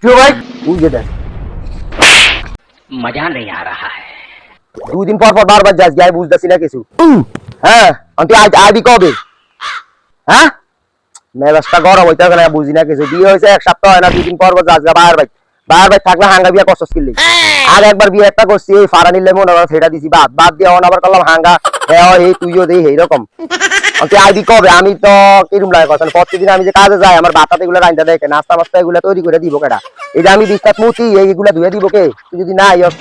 क्यों भाई? বুঝে দেখ मजा नहीं आ रहा है। 2 দিন পর পর বারবার যাস গায়ে বুঝতেছি না কিছু। হ্যাঁ তুই আজ আইবি কবে? হ্যাঁ মেজাজটা গরম হইতে না বুঝি না কিছু। বিয়ে হয়েছে 1 সপ্তাহ হয় না, 2 দিন পর পর যাস গা বাইর ভাই থাকলে হাঙ্গা বিয়া করছস কিনলি। আর একবার বিয়ে একটা করছি এই ফারানির লেমন আবার সেটা দিছি বাদ দিয়ে আবার করলাম হাঙ্গা। হ্যাঁ এই তুইও দেই এইরকম। তুই আইবি কবে? আমি তো কিরম লাগে কথা প্রতিদিন আমি যে কাজে যাই আমার বাতাতে এগুলো রাইন্দা দেখে নাস্তা মাস্তা এগুলো তৈরি করে দিব কেডা? এই যে আমি বিশ্বাস মুতি এইগুলা ধুয়ে দিব কে? তুই যদি না আইস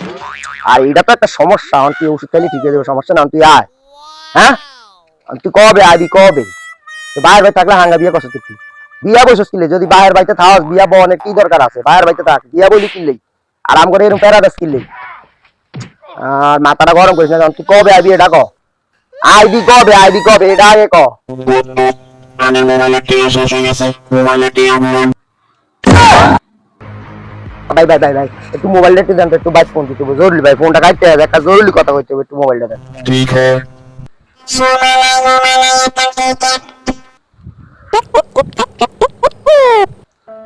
আর এটা তো একটা সমস্যা। তুই ওষুধ খালি ঠিক হয়ে যাবে, সমস্যা না। তুই আয়। হ্যাঁ তুই কবে আইবি কবে? বাইরের ভাই থাকলে হাঙ্গা বিয়া করছিস তুই? বিয়া বসছিস কিনলে? যদি বাইরের বাড়িতে থাকস বিয়া বনের কি দরকার আছে? বাইরের বাড়িতে থাক বিয়া বলি কিনলেই আরাম করে এরকম প্যারাদাস কিনলেই। আর মাথাটা গরম করিস না। তুই কবে আইবি এটা ক? আইবি কবে? আইবি কবে এটা আগে ক। ভাই ভাই ভাই ভাই একটু মোবাইলটা একটু দেন তো, একটু বাইক ফোন দিতে হবে জরুরি। ভাই ফোনটা কাটতে হবে, একটা জরুরি কথা কইতে হবে, একটু মোবাইলটা দেন। ठीक है।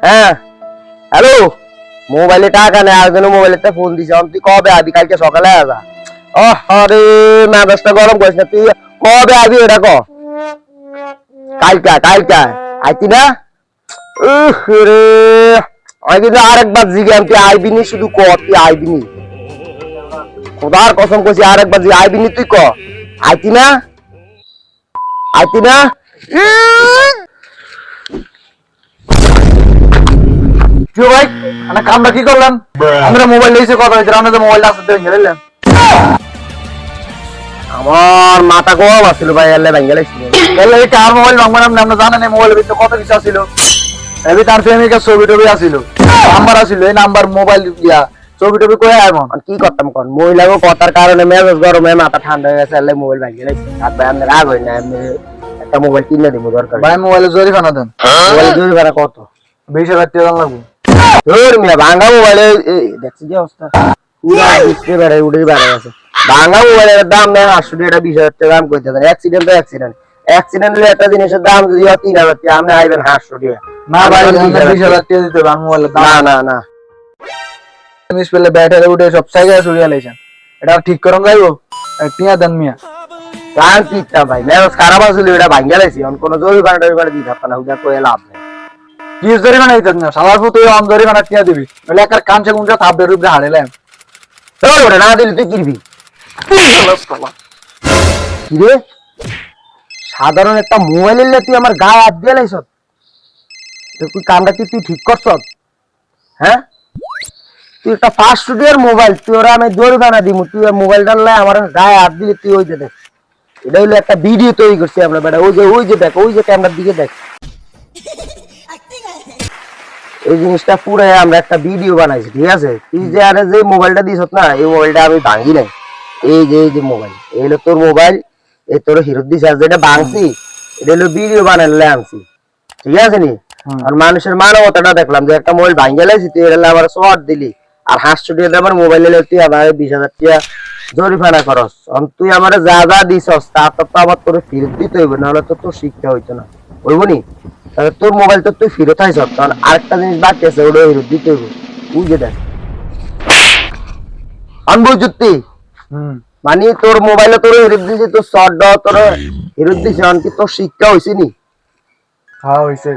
হ্যাঁ হ্যালো, মোবাইলে টাকা নেই আর জন্য মোবাইলেতে ফোন দিছে। তুই কবে আবি? কালকে সকালে আসা। আরে মেজাজটা গরম করিস না। তুই কবে আবি এটা ক। কালকে আইতি না? রে আমি কিন্তু আরেকবার জিজ্ঞাসা তুই আইবি নি? শুধু ক তুই আইবি নি। খোদার কসম কইছি আরেকবার জিজ্ঞাসা আইবি নি তুই ক। আইতি না? আইতি না? क्यों भाई? अना काम की करलाम? हमरा मोबाइल लेसे কথা হইছে, আমরা তো মোবাইল আসতে দেন গেলাম। আমার মাথা গরম আছিল ভাই, এলে ভাঙ্গে লাগছিল। তাহলে এই কার মোবাইল ভাঙবাম না, আমরা জানা নাই মোবাইলের ভিতরে কত কিছু ছিল। এবি তার প্রেমিকার ছবি টবি আছিল, নাম্বার আছিল, এই নাম্বার মোবাইল দিয়া ছবি টবি কই এমন আর কি করতাম কোন? মহিলাকে কথার কারণে মেজাজ গরমে মাথা ঠান্ডা হয়ে গেছে, এলে মোবাইল ভাঙ্গে লাগছে। আর ভাই আমরা রাগ হই না, আমি একটা মোবাইল কিনে দিব দরকার। ভাই মোবাইলে জরিমানা দেন। মোবাইল জরুরি ভাড়া কত? 20,000 টাকা লাগবে। ধর মিয়া ভাঙা মোবাইলে দেখছি যে অবস্থা পুরা ডিসপ্লে বেড়ে উড়ে বেড়ে আছে। ভাঙা মোবাইলের দাম নেই 800 টাকা 20,000 টাকা দাম কইতে দেন। অ্যাক্সিডেন্ট তো অ্যাক্সিডেন্ট হলে একটা জিনিসের দাম যদি 3,000 টাকা আপনি আইবেন 800 টাকা। না ভাই 20,000 টাকা দিতে হবে মোবাইলের দাম। না না না মিস পেলে ব্যাটারি উঠে সব জায়গায় সরিয়ে লাইছেন, এটা ঠিক করন যাইবো? টিয়া দেন মিয়া। কারণ কিটা ভাই মেজাজ খারাপ আছিল, এটা ভাঙ্গে লাইছি। অন কোন জরিমানা টরিমানা দিতে পারতাম না, উদা কই লাভ নেই। কি জরিমানা দিতেন না সালার পুত এই অন জরিমানা টিয়া দিবি, বলে একটা কামছে গুঞ্জা থাপড়ে রূপে হাড়েলাম। তোর ওরে না দিলে তুই কিরবি? কিরে সাধারণ একটা মোবাইল নিলে তুই আমার গায়ে হাত দিয়ে লাইছ? তুই কামটা কি তুই ঠিক করছ? হ্যাঁ তুই একটা ফার্স্ট স্টুডিওর মোবাইল, তুই ওরা আমি জরিমানা দিব, তুই মোবাইলটা লাই আমার গায়ে হাত দিলে তুই ওই যে দেখ। এটা হইলো একটা ভিডিও তৈরি করছি আমরা বেটা। ওই যে দেখ, ওই যে ক্যামেরার দিকে দেখ, এই জিনিসটা পুরো আমরা একটা ভিডিও বানাইছি, ঠিক আছে? তুই যে আরে যে মোবাইলটা দিছ না, এই মোবাইলটা আমি ভাঙি নাই। এই যে মোবাইল, এই হলো তোর মোবাইল, এই তোর হিরো দিছে। আর যেটা ভাঙছি এটা হলো ভিডিও বানাইলে আনছি, ঠিক আছে নি? আর মানুষের মানবতাটা দেখলাম যে একটা মোবাইল ভাঙে লাইছি, তুই এটা আবার শর্ট দিলি। আর 500 টাকা আমার মোবাইল নিলে তুই আবার 20,000 টাকা জরিমানা করস। তুই আমার যা যা দিছস তা তো আবার তোর ফেরত দিতে হইব, নাহলে তো তোর শিক্ষা হইতো না, হইব নি? তাহলে তোর মোবাইল তো তুই ফেরত আইস, কারণ আরেকটা জিনিস বাকি আছে, ওটা ফেরত দিতে হইব। বুঝে দেখ অনবুঝতি মানে তোর মোবাইলে তোর ফেরত দিয়েছে, তোর শর্ট দাও তোর ফেরত দিয়েছে, কি তোর শিক্ষা হয়েছে নি? হ্যাঁ হইছে।